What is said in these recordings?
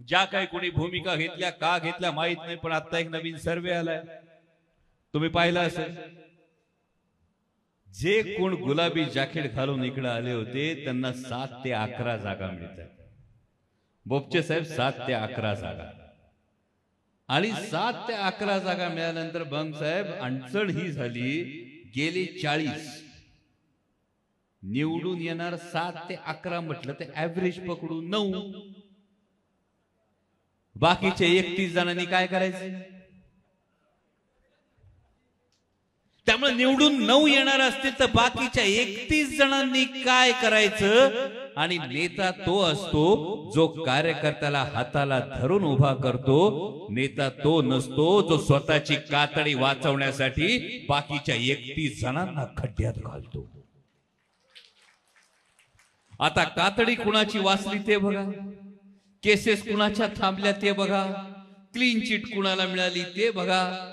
ज्या काही कोणी भूमिका घेतल्या का घेतल्या माहित नाही, पण आता एक नवीन सर्वे आलाय, तुम्ही पाहिला असेल. जे कोण गुलाबी जॅकेट घालून इकडे आले होते त्यांना 7 ते 11 जागा मिळतात. बोपचे साहेब 7 ते 11 जागा, आणि 7 ते 11 जागा मिळाल्यानंतर बंग साहेब अडचण ही झाली, गेले 40 निवडून येणार 7 ते 11 म्हटलं ते ऍव्हरेज पकडून 9, बाकीचे 31 जणांनी काय करायचं. त्यामुळे निवडून 9 येणार असतील तर बाकीच्या 31 जणांनी काय करायचं. आणि नेता तो असतो जो कार्यकर्त्याला हाताला धरून उभा करतो. नेता तो नसतो जो स्वतःची कातडी वाचवण्यासाठी बाकीच्या 31 जणांना खड्ड्यात घालतो. आता कातडी कुणाची वाचली ते बघा, केसेस कुणाच्या थांबल्या ते बघा, क्लीन चिट कुणाला मिळाली ते बघा.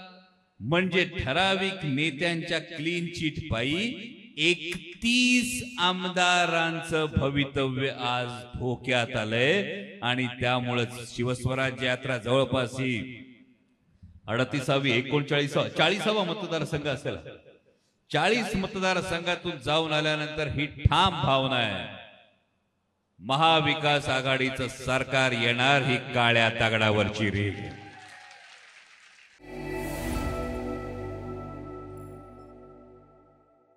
म्हणजे ठराविक नेत्यांच्या क्लीन चिट पायी 31 आमदारांचं भवितव्य आज धोक्यात आलंय. आणि त्यामुळे शिवस्वराज्य यात्रा जवळपास ही 38वी 40वा मतदारसंघ असेल. 40 मतदारसंघातून जाऊन आल्यानंतर ही ठाम भावना आहे, महाविकास आघाडीचं सरकार येणार, ही काळ्या दगडावरची रेघ.